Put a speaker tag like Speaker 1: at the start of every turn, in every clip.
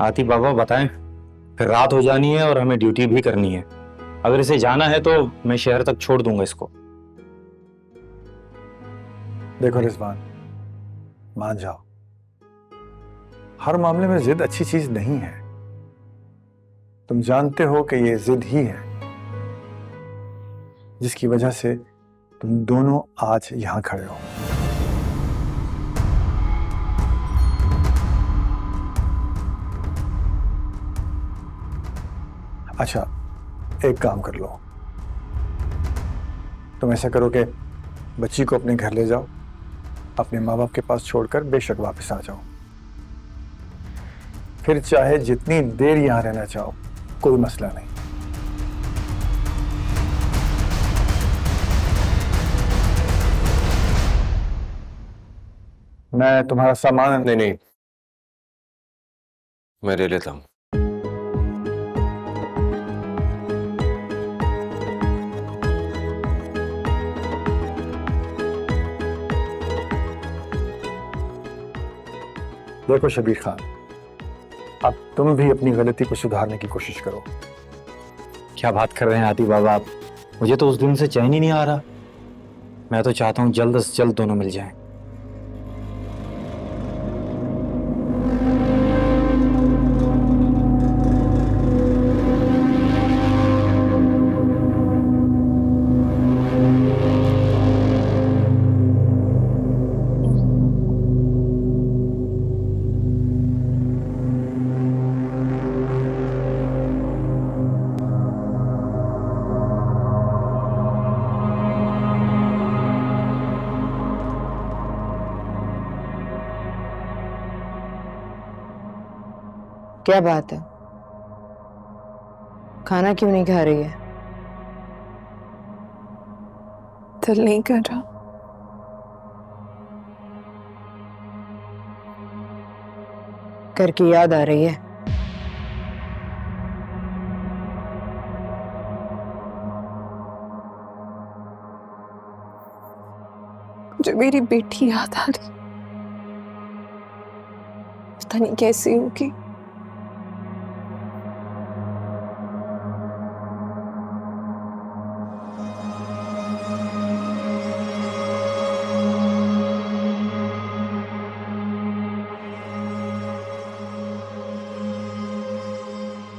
Speaker 1: आती बाबा बताएं, फिर रात हो जानी है और हमें ड्यूटी भी करनी है। अगर इसे जाना है तो मैं शहर तक छोड़ दूंगा इसको।
Speaker 2: देखो रिजवान, मान जाओ, हर मामले में जिद अच्छी चीज नहीं है। तुम जानते हो कि ये जिद ही है जिसकी वजह से तुम दोनों आज यहां खड़े हो। अच्छा, एक काम कर लो, तुम ऐसा करो कि बच्ची को अपने घर ले जाओ, अपने माँ बाप के पास छोड़कर बेशक वापस आ जाओ। फिर चाहे जितनी देर यहां रहना चाहो, कोई मसला नहीं। मैं तुम्हारा सामान
Speaker 3: नहीं नहीं, मैं ले लेता हूं।
Speaker 2: देखो शबीर खान, अब तुम भी अपनी गलती को सुधारने की कोशिश करो।
Speaker 1: क्या बात कर रहे हैं आती बाबा आप? मुझे तो उस दिन से चैन ही नहीं आ रहा। मैं तो चाहता हूँ जल्द से जल्द दोनों मिल जाएं।
Speaker 4: क्या बात है, खाना क्यों नहीं खा रही है?
Speaker 5: दिल नहीं कर रहा।
Speaker 4: घर की याद आ रही है?
Speaker 5: मुझे मेरी बेटी याद आ रही, पता नहीं कैसी होगी।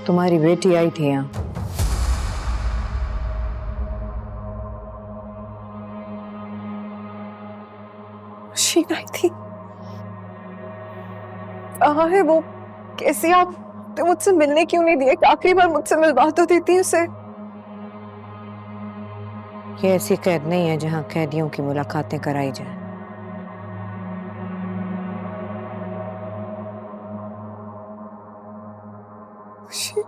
Speaker 4: तुम्हारी बेटी आई थी यहाँ?
Speaker 5: शीन आई थी। कहाँ है वो? कैसी? आप तो मुझसे मिलने क्यों नहीं दिए? आखिरी बार मुझसे मिलवा तो देती उसे।
Speaker 4: ये ऐसी कैद नहीं है जहाँ कैदियों की मुलाकातें कराई जाए।
Speaker 5: शीन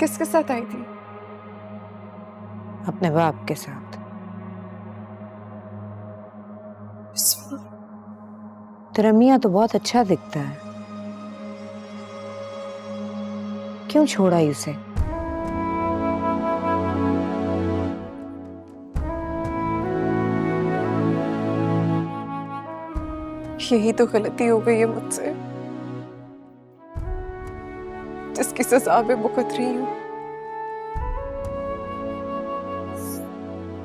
Speaker 5: किसके साथ आई थी?
Speaker 4: अपने बाप के साथ। तेरा मियाँ तो बहुत अच्छा दिखता है, क्यों छोड़ा उसे?
Speaker 5: यही तो गलती हो गई है मुझसे, जिसकी सजा मैं भुगत रही हूँ।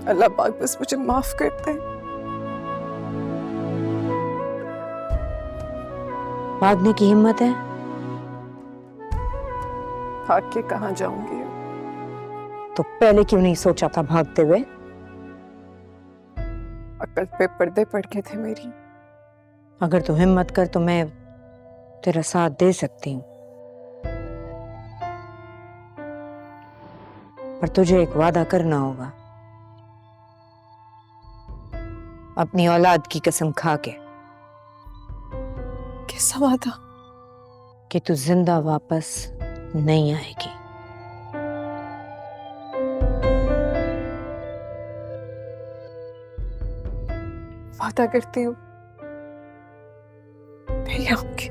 Speaker 5: अल्लाह पाक बस मुझे माफ करते हैं।
Speaker 4: भागने की हिम्मत है?
Speaker 5: भाग के कहाँ जाऊंगी?
Speaker 4: तो पहले क्यों नहीं सोचा था भागते हुए?
Speaker 5: अकल पे पर्दे पड़ के थे मेरी।
Speaker 4: अगर तू हिम्मत कर तो मैं तेरा साथ दे सकती हूँ, पर तुझे एक वादा करना होगा, अपनी औलाद की कसम खा के,
Speaker 5: कैसा वादा?
Speaker 4: कि तू जिंदा वापस नहीं आएगी।
Speaker 5: वादा करती हूँ नहीं आऊंगी।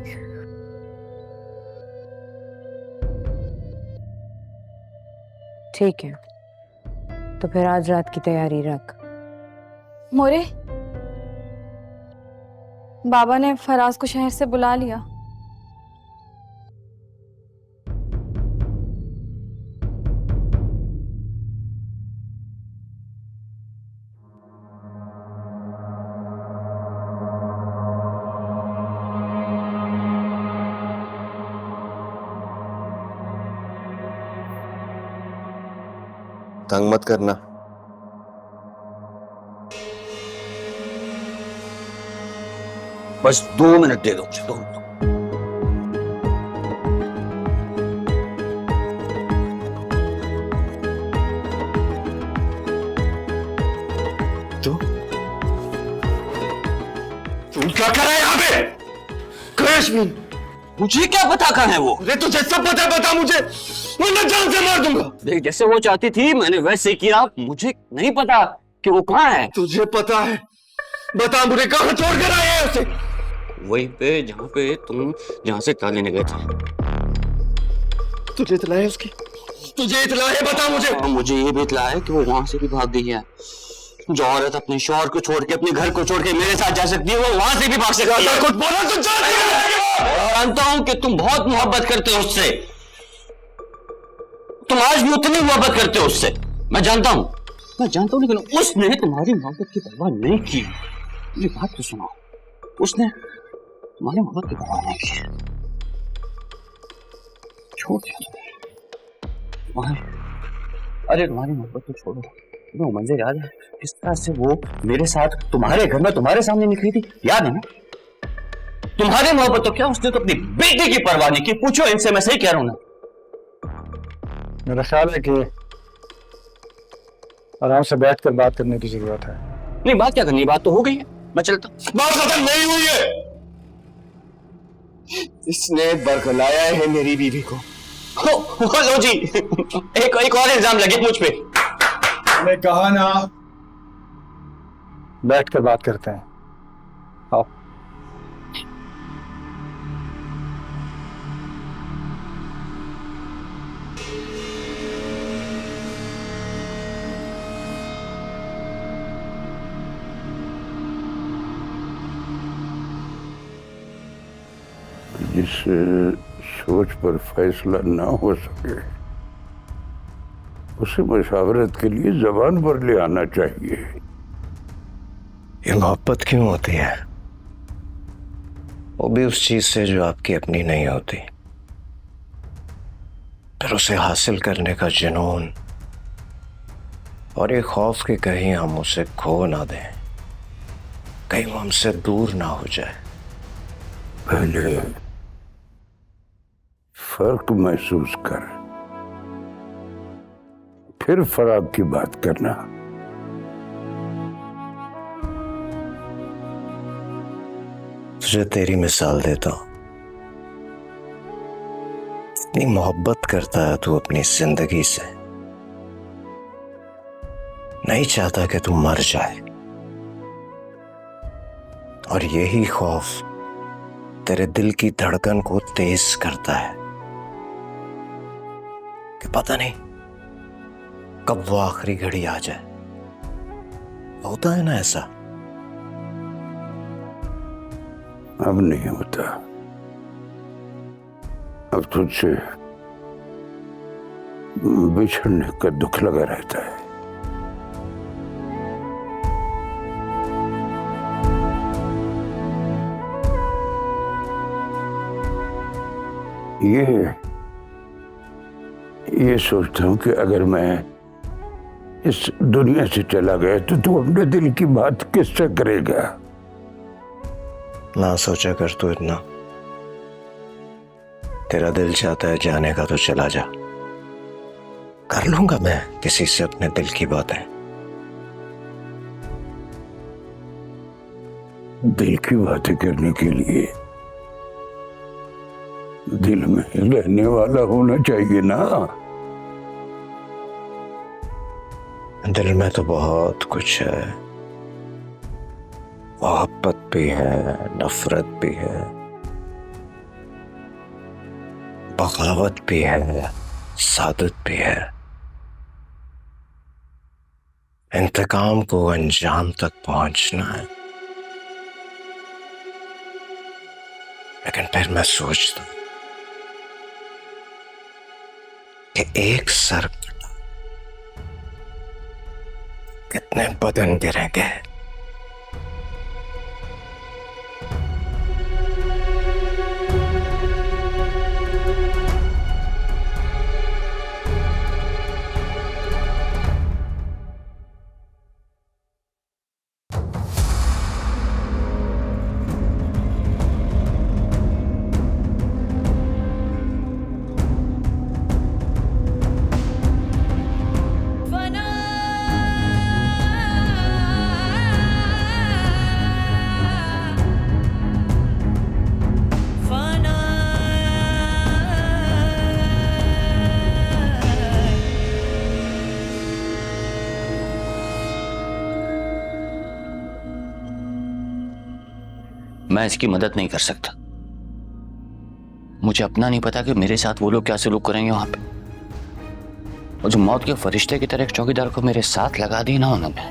Speaker 4: ठीक है, तो फिर आज रात की तैयारी रख।
Speaker 6: मोरे,
Speaker 3: बाबा ने फराज को शहर से बुला लिया।
Speaker 6: तंग मत करना। बस 2 मिनट दे दो मुझे, 2 मिनट। तुम क्या कर रहे हैं यहाँ पे? कश्मीर, मुझे क्या पता कहाँ है वो? अरे तुझे सब पता है, बता मुझे, वरना जान से मार दूंगा। देख, जैसे वो चाहती थी मैंने वैसे किया। मुझे नहीं पता कि वो कहाँ है। तुझे पता है? बता मुझे, कहाँ छोड़ कर आए हैं उसे? वहीं पे जहाँ से ताले लेने गए थे। तुझे इत्ला है उसकी? तुझे इत्ला है, बता मुझे। मुझे ये भी इत्ला है कि वो वहां से भी भाग गई है। जो औरत अपने शौहर को छोड़ के, अपने घर को छोड़ के मेरे साथ जा सकती है, वो वहां से भी भाग सकती है। कुछ बोला तो जानता हूं कि तुम बहुत मोहब्बत करते हो उससे। तुम आज भी उतनी मोहब्बत करते हो उससे, मैं जानता हूं, लेकिन उसने तुम्हारी मोहब्बत की परवाह नहीं की। मेरी बात तो सुनो, उसने तुम्हारी मोहब्बत की परवाह नहीं की। छोड़ दिया तुम्हें। अरे तुम्हारी मोहब्बत तो छोड़ो, तुम्हें मंजर याद है किस तरह से वो मेरे साथ तुम्हारे घर में तुम्हारे सामने निकली थी? याद है ना? तुम्हारी मोहब्बत तो क्या, उसने तो अपनी बेटी की परवाह नहीं की। पूछो इनसे, मैं सही कह रहा हूं ना?
Speaker 2: मेरा ख्याल है कि आराम से बैठकर बात करने की जरूरत है।
Speaker 6: नहीं, बात क्या करनी, बात तो हो गई है, मैं चलता। बात खत्म नहीं हुई है। इसने बरगलाया है मेरी बीवी को। लो जी, एक और इल्जाम लगे मुझ पे।
Speaker 2: मैंने कहा ना, बैठकर बात करते हैं। आओ।
Speaker 7: जिस सोच पर फैसला ना हो सके उसे मशावरत के लिए जबान पर ले आना चाहिए।
Speaker 8: ये मोहब्बत क्यों होती है? वो भी उस चीज से जो आपकी अपनी नहीं होती। फिर उसे हासिल करने का जुनून और ये खौफ कि कहीं हम उसे खो ना दें, कहीं वो हमसे दूर ना हो जाए।
Speaker 7: पहले फर्क महसूस कर, फिर फराग की बात करना।
Speaker 8: तुझे तेरी मिसाल देता हूं। इतनी मोहब्बत करता है तू अपनी जिंदगी से, नहीं चाहता कि तू मर जाए, और यही खौफ तेरे दिल की धड़कन को तेज करता है कि पता नहीं कब वो आखिरी घड़ी आ जाए। होता है ना ऐसा?
Speaker 7: अब नहीं होता। अब तुझसे बिछड़ने का दुख लगा रहता है। ये सोचता हूं कि अगर मैं इस दुनिया से चला गया तो तू अपने दिल की बात किससे करेगा?
Speaker 8: ना सोचा कर तू इतना। तेरा दिल चाहता है जाने का तो चला जा, कर लूंगा मैं किसी से अपने दिल की बातें।
Speaker 7: दिल की बातें करने के लिए दिल में रहने वाला होना चाहिए ना।
Speaker 8: दिल में तो बहुत कुछ है, मोहब्बत भी है, नफरत भी है, बगावत भी है, सादत भी है। इंतकाम को अंजाम तक पहुंचना है, लेकिन फिर मैं सोचता कि एक सर कितने बदन गिरेंगे।
Speaker 6: मैं इसकी मदद नहीं कर सकता। मुझे अपना नहीं पता कि मेरे साथ वो लोग क्या सलूक करेंगे वहां पे। और जो मौत के फरिश्ते की तरह एक चौकीदार को मेरे साथ लगा दी ना उन्होंने।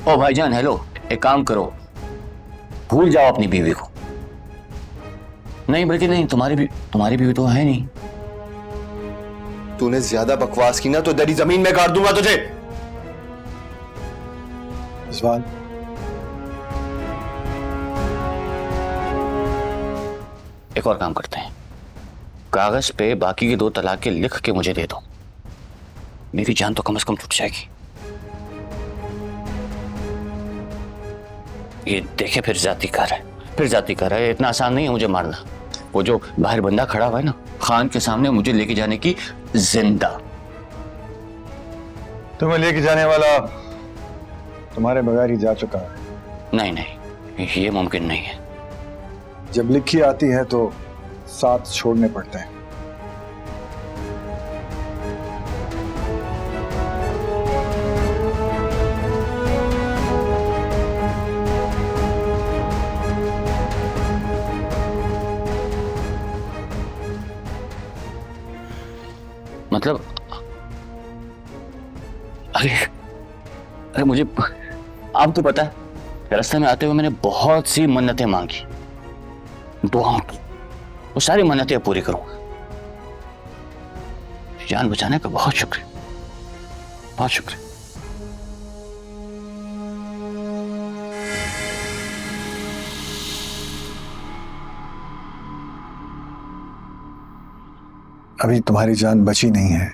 Speaker 6: ओ भाईजान हेलो, एक काम करो, भूल जाओ अपनी बीवी को। नहीं बल्कि नहीं, तुम्हारी बीवी तो है नहीं।
Speaker 8: तूने ज्यादा बकवास की ना तो दरी जमीन में गाड़ दूंगा तुझे।
Speaker 2: रिजवान,
Speaker 6: एक और काम करते हैं, कागज पे बाकी के 2 तलाकें लिख के मुझे दे दो, मेरी जान तो कम से कम छूट जाएगी। ये देखे फिर जाती कर है, इतना आसान नहीं है मुझे मारना। वो जो बाहर बंदा खड़ा हुआ है ना खान के सामने, मुझे लेके जाने की जिंदा।
Speaker 2: तुम्हें लेके जाने वाला तुम्हारे बगैर ही जा चुका है।
Speaker 6: नहीं, ये मुमकिन नहीं है।
Speaker 2: जब लिखी आती है तो साथ छोड़ने पड़ते हैं।
Speaker 6: मतलब अरे मुझे आप तो पता है, रास्ते में आते हुए मैंने बहुत सी मन्नतें मांगी, दुआओं की, वो सारी मन्नतें पूरी करूंगा। जान बचाने का बहुत शुक्रिया, बहुत शुक्रिया।
Speaker 2: अभी तुम्हारी जान बची नहीं है।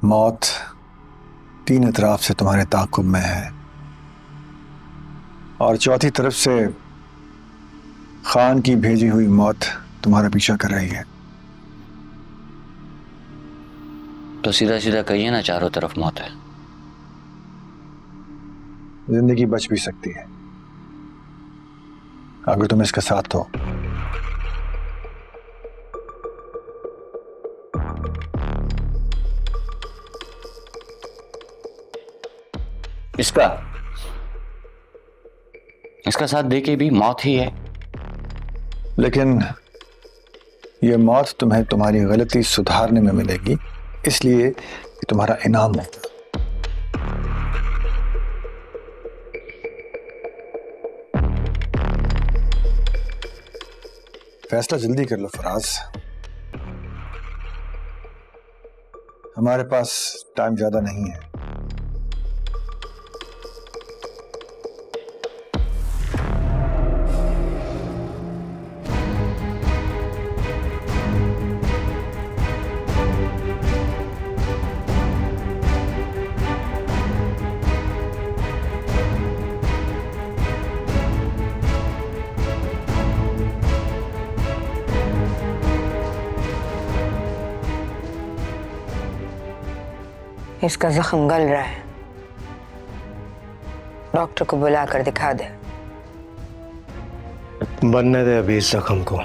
Speaker 2: मौत 3 अतराफ से तुम्हारे ताक़ुब में है और चौथी तरफ से खान की भेजी हुई मौत तुम्हारा पीछा कर रही है।
Speaker 6: तो सीधा सीधा कहिए ना, चारों तरफ मौत है।
Speaker 2: जिंदगी बच भी सकती है अगर तुम इसका साथ दो।
Speaker 6: इसका साथ देके भी मौत ही है।
Speaker 2: लेकिन यह मौत तुम्हें तुम्हारी गलती सुधारने में मिलेगी, इसलिए कि तुम्हारा इनाम है। फैसला जल्दी कर लो फराज, हमारे पास टाइम ज्यादा नहीं है।
Speaker 4: इसका जख्म गल रहा है, डॉक्टर को बुलाकर दिखा दे।
Speaker 8: बनने दे अभी इस जख्म को।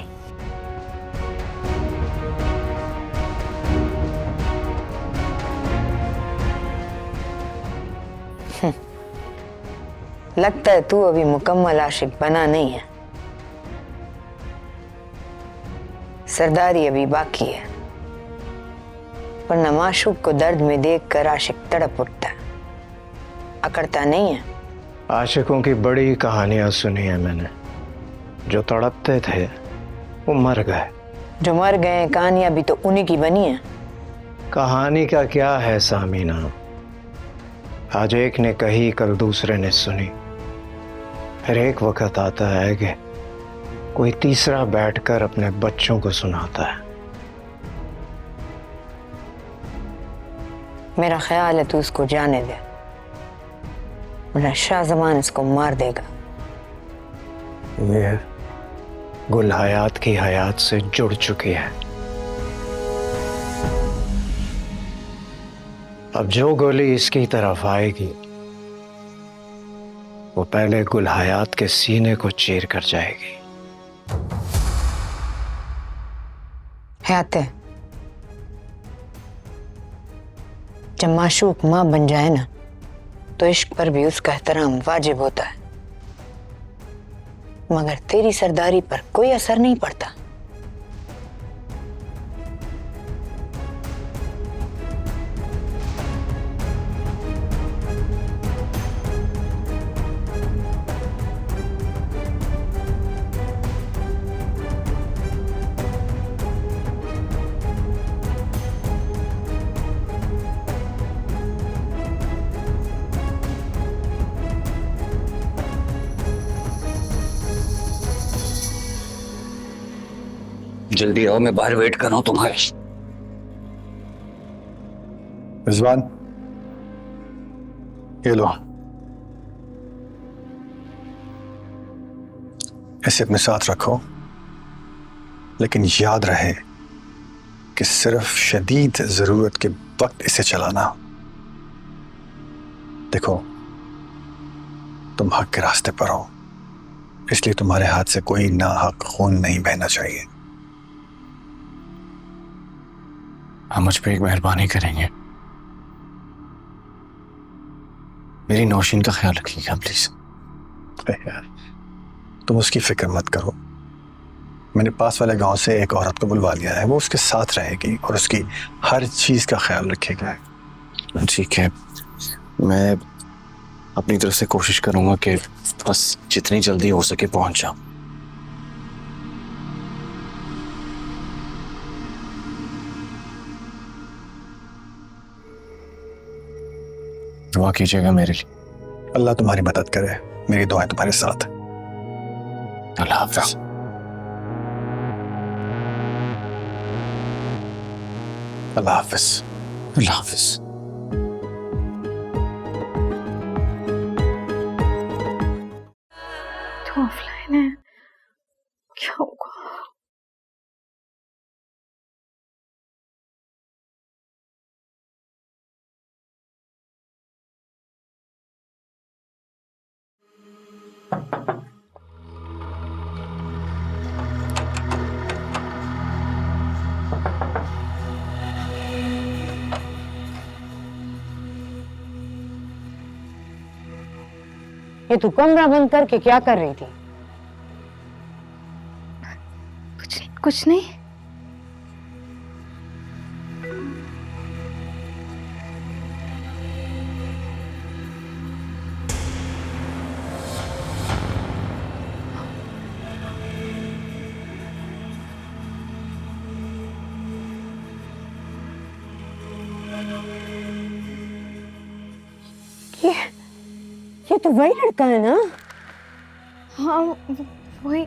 Speaker 4: लगता है तू अभी मुकम्मल आशिक बना नहीं है, सरदारी अभी बाकी है। वरना माशूक को दर्द में देखकर आशिक तड़प उठता है, अकड़ता नहीं है।
Speaker 8: आशिकों की बड़ी कहानियां सुनी है मैंने। जो तड़पते थे वो मर गए।
Speaker 4: जो मर गए कहानियां भी तो उन्हीं की बनी है।
Speaker 8: कहानी का क्या है सामीना, आज एक ने कही कल दूसरे ने सुनी, फिर एक वक्त आता है कि कोई तीसरा बैठकर अपने बच्चों को सुनाता है।
Speaker 4: मेरा ख्याल है तू इसको जाने दे, वरना शाहजमान इसको मार देगा।
Speaker 8: ये गुल हयात की हयात से जुड़ चुकी है। अब जो गोली इसकी तरफ आएगी वो पहले गुल हयात के सीने को चीर कर जाएगी।
Speaker 4: हयाते, जब माशूक माँ बन जाए ना तो इश्क पर भी उसका एहतराम वाजिब होता है, मगर तेरी सरदारी पर कोई असर नहीं पड़ता।
Speaker 6: जल्दी आओ, मैं बाहर वेट कर रहा हूं तुम्हारे।
Speaker 2: रिजवान, ये लो, इसे अपने साथ रखो, लेकिन याद रहे कि सिर्फ शदीद जरूरत के वक्त इसे चलाना। देखो, तुम हक के रास्ते पर हो, इसलिए तुम्हारे हाथ से कोई नाहक खून नहीं बहना चाहिए।
Speaker 6: आप मुझ पे एक मेहरबानी करेंगे, मेरी नौशीन का ख्याल रखिएगा प्लीज।
Speaker 2: तुम उसकी फिक्र मत करो, मैंने पास वाले गांव से एक औरत को बुलवा लिया है, वो उसके साथ रहेगी और उसकी हर चीज का ख्याल रखेगा।
Speaker 6: ठीक है, मैं अपनी तरफ से कोशिश करूंगा कि बस जितनी जल्दी हो सके पहुंच जाऊं। दुआ कीजिएगा मेरे लिए।
Speaker 2: अल्लाह तुम्हारी मदद करे, मेरी दुआएं तुम्हारे साथ।
Speaker 6: अल्लाह हाफ़िज़।
Speaker 2: अल्लाह हाफिज।
Speaker 6: अल्लाह हाफ़िज़।
Speaker 3: तो ऑफलाइन है, क्या होगा?
Speaker 4: ये तू कमरा बंद करके क्या कर रही थी?
Speaker 3: कुछ नहीं, कुछ नहीं।
Speaker 4: ये तो वही लड़का है ना?
Speaker 3: हाँ, वही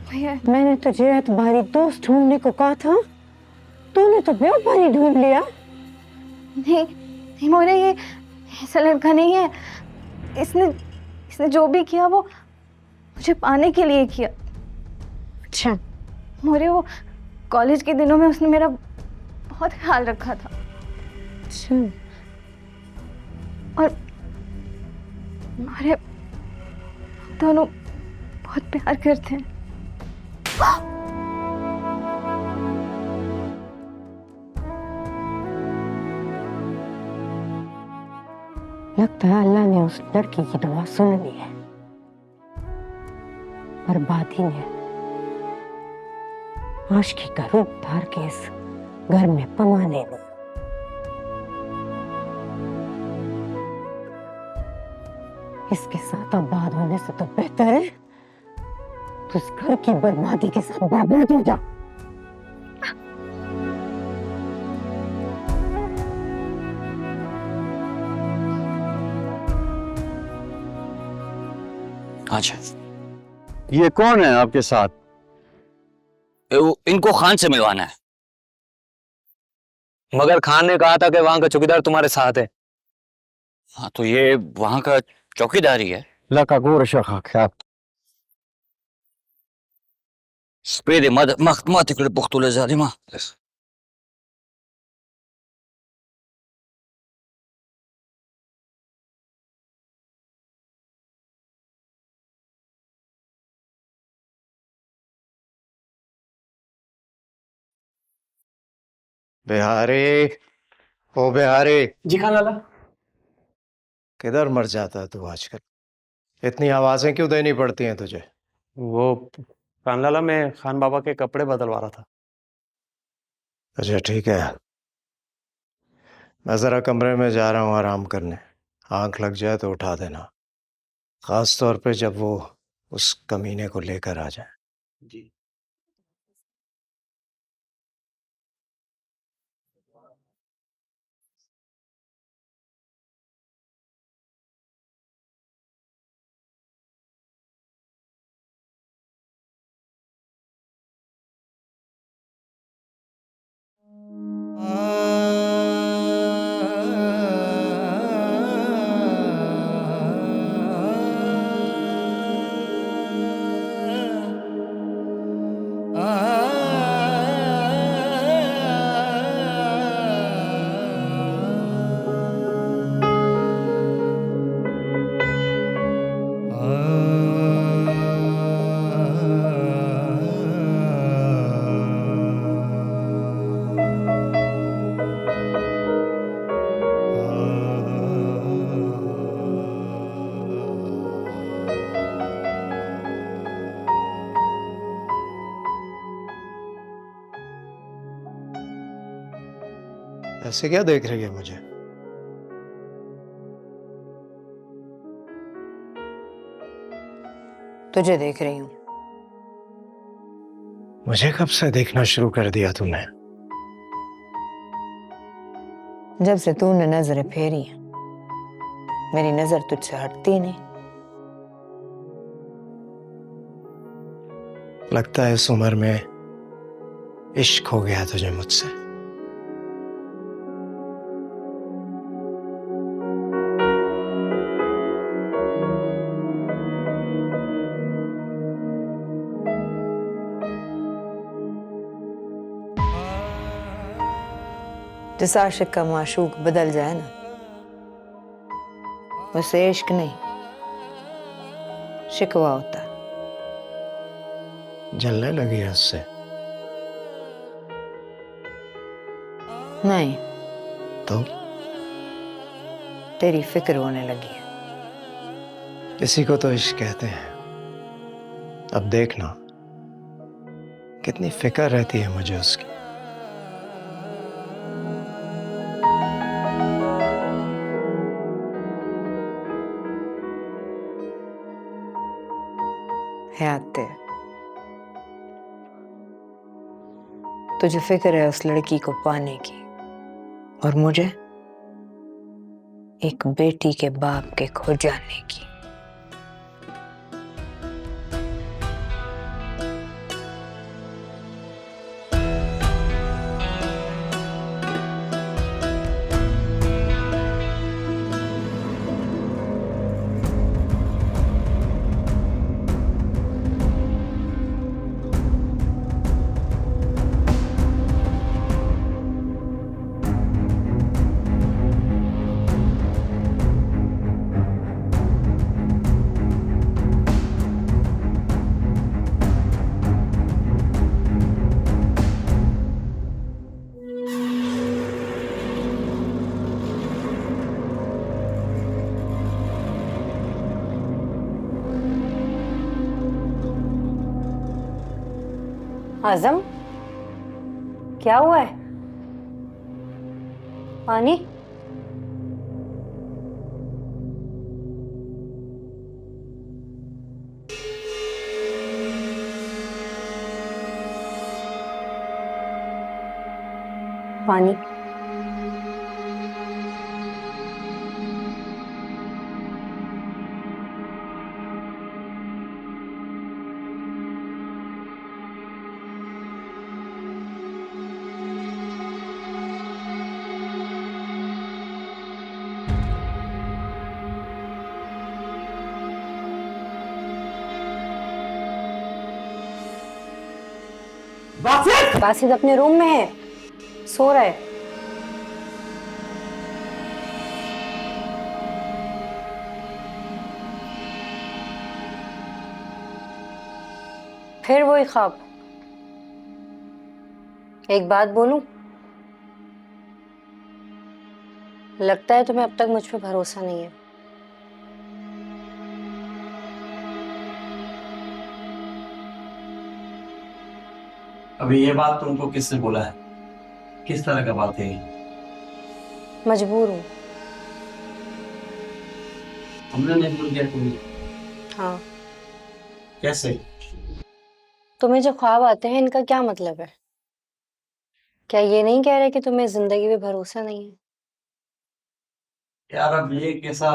Speaker 3: वही है।
Speaker 4: मैंने तुझे तुम्हारी दोस्त ढूंढने को कहा था, तूने तो बेवफाई ढूंढ लिया।
Speaker 3: नहीं नहीं मोरे, ये ऐसा लड़का नहीं है। इसने जो भी किया वो मुझे पाने के लिए किया।
Speaker 4: अच्छा,
Speaker 3: मोरे, वो कॉलेज के दिनों में उसने मेरा बहुत ख्याल रखा था
Speaker 4: अच्छा।
Speaker 3: और हमारे दोनों बहुत प्यार करते हैं।
Speaker 4: लगता है अल्लाह ने उस लड़की की दुआ सुन ली है, बर्बादी ने आशिकी का रूप धार के इस घर में पमाने दी। इसके साथ अब बात होने से तो बेहतर है तो इस घर की बर्बादी के साथ बर्बाद हो जा।
Speaker 6: अच्छा,
Speaker 9: ये कौन है आपके साथ?
Speaker 6: इनको खान से मिलवाना है।
Speaker 1: मगर खान ने कहा था कि वहां का चौकीदार तुम्हारे साथ है।
Speaker 6: हाँ, तो ये वहां का चौकीदारी है।
Speaker 9: लका गोर शखा ख्याप।
Speaker 6: स्पेरे मख्तमा तिकड़े पुख्तुल जालिमा।
Speaker 8: बिहारी, ओ बिहारी,
Speaker 1: जी खान लाला।
Speaker 8: किधर मर जाता है तू आजकल? इतनी आवाजें क्यों देनी पड़ती हैं तुझे?
Speaker 9: वो खान लाला, मैं खान बाबा के कपड़े बदलवा रहा था।
Speaker 8: अच्छा ठीक है, मैं जरा कमरे में जा रहा हूँ आराम करने। आंख लग जाए तो उठा देना, खास तौर पे जब वो उस कमीने को लेकर आ जाए।
Speaker 9: जी।
Speaker 8: ऐसे क्या देख रही है मुझे?
Speaker 4: तुझे देख रही हूँ।
Speaker 8: मुझे कब से देखना शुरू कर दिया तूने?
Speaker 4: जब से तूने नजरें फेरी हैं, मेरी नजर तुझसे हटती नहीं।
Speaker 8: लगता है इस उम्र में इश्क हो गया तुझे मुझसे।
Speaker 4: जिस आशिक का माशूक बदल जाए ना, उसे इश्क नहीं शिकवा होता है।
Speaker 8: जलने लगी है उससे?
Speaker 4: नहीं,
Speaker 8: तो
Speaker 4: तेरी फिक्र होने लगी है।
Speaker 8: इसी को तो इश्क कहते हैं। अब देखना कितनी फिक्र रहती है मुझे उसकी।
Speaker 4: हयात, तुझे फिक्र है उस लड़की को पाने की, और मुझे एक बेटी के बाप के खो जाने की। आजम, क्या हुआ है? पानी? पानी। बासित अपने रूम में है, सो रहा है। फिर वही ख्वाब। एक बात बोलूं, लगता है तुम्हें अब तक मुझ पे भरोसा नहीं है।
Speaker 6: अभी ये बात तुमको किसने बोला है? किस तरह का बात है ये?
Speaker 4: मजबूर हूं।
Speaker 6: हमने मजबूर किया तुम्हें?
Speaker 4: हाँ।
Speaker 6: कैसे?
Speaker 4: तुम्हें जो ख्वाब आते हैं इनका क्या मतलब है? क्या ये नहीं कह रहे कि तुम्हें जिंदगी पे भरोसा नहीं है?
Speaker 6: यार अब ये कैसा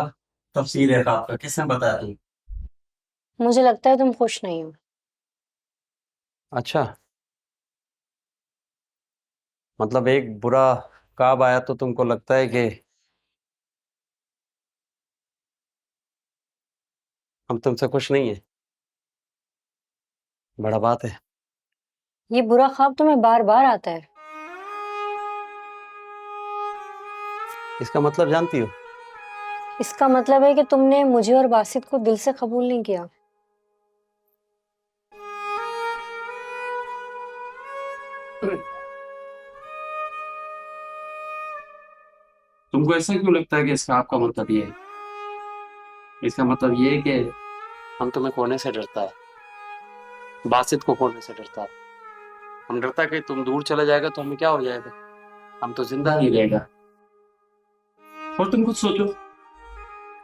Speaker 6: तफसीर है ख्वाब का? किसने बताया तुम?
Speaker 4: मुझे लगता है तुम खुश नहीं हो।
Speaker 9: अच्छा, मतलब एक बुरा ख्वाब आया तो तुमको लगता है कि हम तुमसे खुश नहीं है? बड़ा बात है।
Speaker 4: ये बुरा ख्वाब तुम्हें बार बार आता है।
Speaker 9: इसका मतलब जानती हो?
Speaker 4: इसका मतलब है कि तुमने मुझे और बासित को दिल से कबूल नहीं किया।
Speaker 6: तुमको ऐसा क्यों लगता है कि इस ख्वाब का मतलब ये है? इसका मतलब ये है कि
Speaker 9: हम तुम्हें खोने से डरता है, बासित को खोने से डरता है। हम डरता है कि तुम दूर चले जाएगा तो हमें क्या हो जाएगा, हम तो जिंदा नहीं रहेगा।
Speaker 6: और तुम खुद सोचो,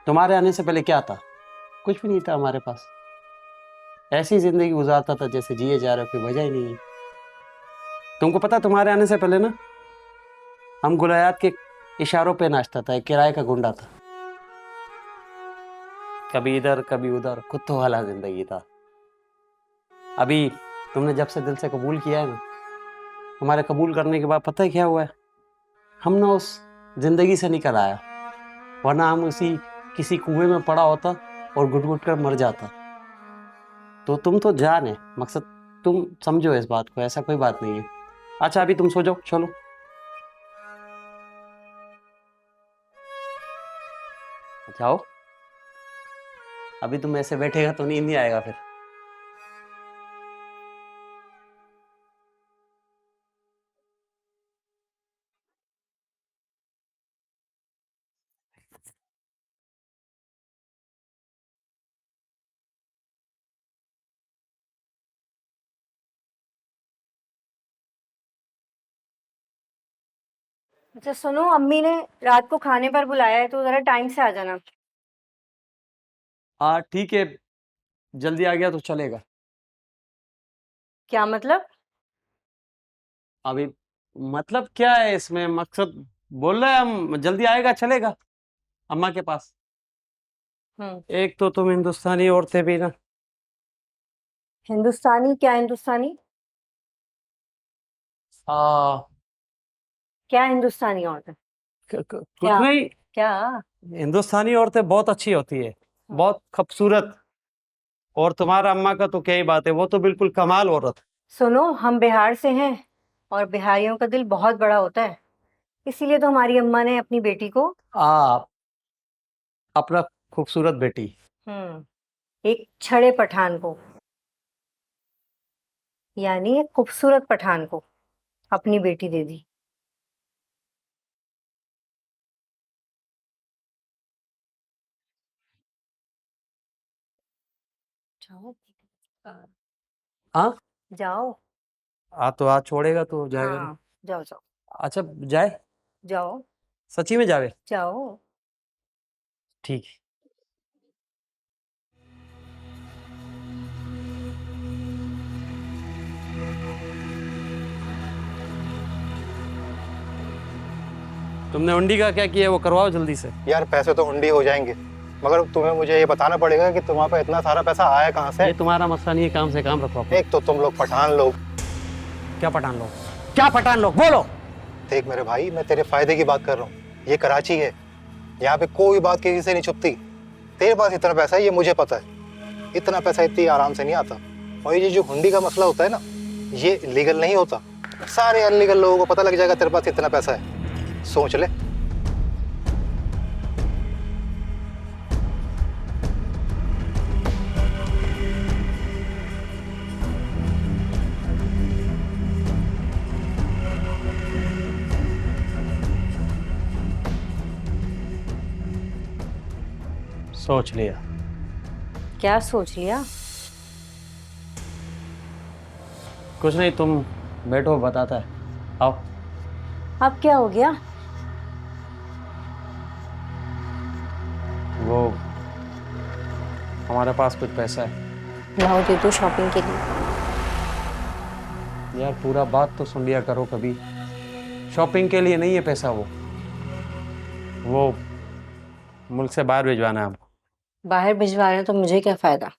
Speaker 9: तुम्हारे आने से पहले क्या था? कुछ भी नहीं था हमारे पास। ऐसी जिंदगी गुजारता था जैसे जिए जा रहे हो, कोई वजह ही नहीं है। तुमको पता, तुम्हारे आने से पहले ना हम गुलायात के इशारों पे नाचता था, एक किराए का गुंडा था। कभी इधर कभी उधर, कुत्तों वाला जिंदगी था। अभी तुमने जब से दिल से कबूल किया है ना, तुम्हारे कबूल करने के बाद पता है क्या हुआ है? हम ना उस जिंदगी से निकल आया, वरना हम उसी किसी कुएं में पड़ा होता और घुट घुट कर मर जाता। तो तुम तो जान है, मकसद तुम समझो इस बात को, ऐसा कोई बात नहीं है। अच्छा अभी तुम सो जाओ, चलो। जाओ, अभी तुम ऐसे बैठेगा तो नींद नहीं आएगा फिर।
Speaker 4: अच्छा सुनो, अम्मी ने रात को खाने पर बुलाया है तो जरा टाइम से आ जाना।
Speaker 9: हाँ ठीक है, जल्दी आ गया तो चलेगा।
Speaker 4: क्या मतलब?
Speaker 9: अभी मतलब क्या है इसमें, मकसद बोल रहे हैं हम जल्दी आएगा चलेगा अम्मा के पास। एक तो तुम हिंदुस्तानी औरतें भी ना।
Speaker 4: हिंदुस्तानी? क्या हिंदुस्तानी?
Speaker 9: आ,
Speaker 4: क्या हिंदुस्तानी औरत?
Speaker 9: कुछ
Speaker 4: क्या?
Speaker 9: नहीं,
Speaker 4: क्या?
Speaker 9: हिंदुस्तानी औरतें बहुत अच्छी होती है, बहुत खूबसूरत। और तुम्हारा अम्मा का तो क्या ही बात है, वो तो बिल्कुल कमाल औरत।
Speaker 4: सुनो, हम बिहार से हैं और बिहारियों का दिल बहुत बड़ा होता है, इसीलिए तो हमारी अम्मा ने अपनी बेटी को
Speaker 9: अपना खूबसूरत बेटी,
Speaker 4: एक छड़े पठान को, यानी एक खूबसूरत पठान को अपनी बेटी दे दी। जाओ।
Speaker 9: हाँ
Speaker 4: जाओ।
Speaker 9: तो आज छोड़ेगा तो जाएगा नहीं।
Speaker 4: हाँ, जाओ जाओ
Speaker 9: अच्छा जाए,
Speaker 4: जाओ
Speaker 9: सच्ची में जावे?
Speaker 4: जाओ।
Speaker 9: ठीक है। तुमने हुंडी का क्या किया वो करवाओ जल्दी से।
Speaker 10: यार पैसे तो हुंडी हो जाएंगे, मगर तुम्हें मुझे ये बताना पड़ेगा कि तुम्हारे पास इतना सारा पैसा आया कहाँ से।
Speaker 9: ये तुम्हारा मसला नहीं है, काम से काम रखो अपना।
Speaker 10: एक तो तुम लोग पठान लोग।
Speaker 9: क्या पठान लोग? क्या पठान लोग? बोलो।
Speaker 10: देख मेरे भाई, मैं तेरे फायदे की बात कर रहा हूँ। ये कराची है, यहाँ पे कोई बात किसी से नहीं छुपती। तेरे पास इतना पैसा है ये मुझे पता है, इतना पैसा इतनी आराम से नहीं आता। और ये जो हुंडी का मसला होता है ना, ये लीगल नहीं होता। सारे अनलीगल लोगों को पता लग जाएगा तेरे पास इतना पैसा है। सोच ले।
Speaker 9: सोच लिया?
Speaker 4: क्या सोच लिया?
Speaker 9: कुछ नहीं, तुम बैठो, बताता है। आओ।
Speaker 4: अब क्या हो गया?
Speaker 9: वो हमारे पास कुछ पैसा है।
Speaker 4: लाओ दे दो शॉपिंग के लिए।
Speaker 9: यार पूरा बात तो सुन लिया करो कभी। शॉपिंग के लिए नहीं है पैसा, वो मुल्क से बाहर भिजवाना है हमको।
Speaker 4: बाहर भिजवा रहे हैं तो मुझे क्या फायदा?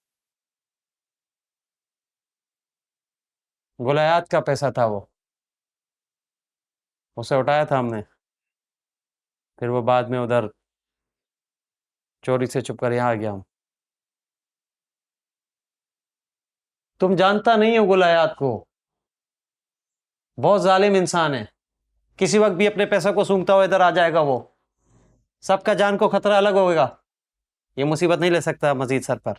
Speaker 9: गुलायात का पैसा था वो, उसे उठाया था हमने, फिर वो बाद में उधर चोरी से छुप कर यहाँ आ गया हूँ। तुम जानता नहीं हो गुलायात को, बहुत जालिम इंसान है। किसी वक्त भी अपने पैसा को सूंघता हुआ इधर आ जाएगा वो। सबका जान को खतरा अलग होगा। ये मुसीबत नहीं ले सकता मजीद सर पर।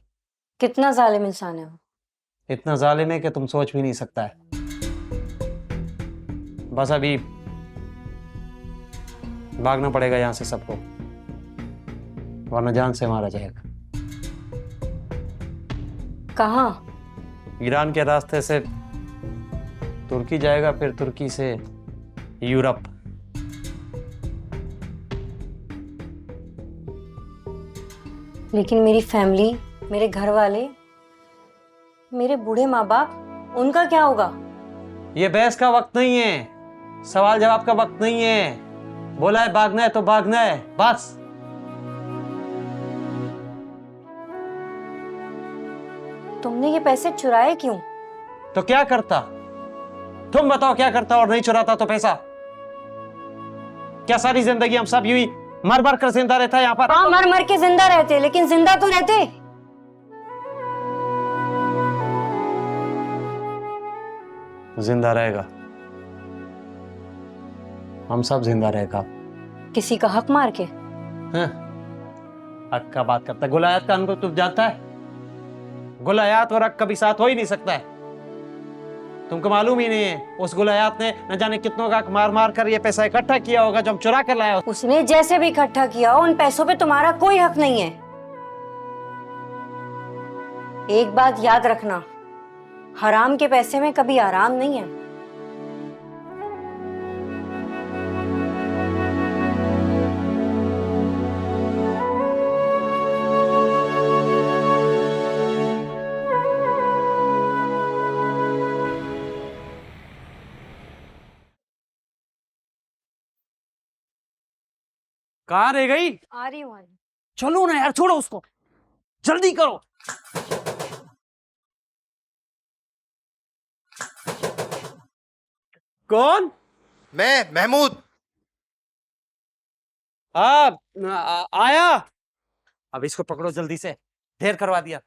Speaker 4: कितना जालिम इंसान है वो?
Speaker 9: इतना जालिम है कि तुम सोच भी नहीं सकता है। बस अभी भागना पड़ेगा यहां से सबको, वरना जान से मारा जाएगा।
Speaker 4: कहाँ?
Speaker 9: ईरान के रास्ते से तुर्की जाएगा, फिर तुर्की से यूरोप।
Speaker 4: लेकिन मेरी फैमिली, मेरे घर वाले, मेरे बूढ़े माँ बाप, उनका क्या होगा?
Speaker 9: ये बहस का वक्त नहीं है, सवाल जवाब का वक्त नहीं है। बोला है भागना है तो भागना है, बस।
Speaker 4: तुमने ये पैसे चुराए क्यों?
Speaker 9: तो क्या करता? तुम बताओ क्या करता और नहीं चुराता तो पैसा? क्या सारी जिंदगी हम सब यूं ही मर मर कर जिंदा रहता है यहाँ पर?
Speaker 4: हाँ, मर मर के जिंदा रहते, लेकिन जिंदा तो रहते।
Speaker 9: जिंदा रहेगा, हम सब जिंदा रहेगा।
Speaker 4: किसी का हक मार के?
Speaker 9: हाँ, हक का बात करता है। गुलायात का अनुभव तुम जानता है? गुलायात और हक कभी साथ हो ही नहीं सकता है। तुमको मालूम ही नहीं है, उस गुलायात ने न जाने कितनों का हक मार मार कर ये पैसा इकट्ठा किया होगा जो हम चुरा कर लाया।
Speaker 4: उसने जैसे भी इकट्ठा किया हो, उन पैसों पे तुम्हारा कोई हक नहीं है। एक बात याद रखना, हराम के पैसे में कभी आराम नहीं है।
Speaker 9: कहाँ रह गई?
Speaker 4: आ रही हूँ।
Speaker 9: चलो ना यार, छोड़ो उसको, जल्दी करो। कौन?
Speaker 10: मैं महमूद।
Speaker 9: आया। अब इसको पकड़ो जल्दी से, ढेर करवा दिया।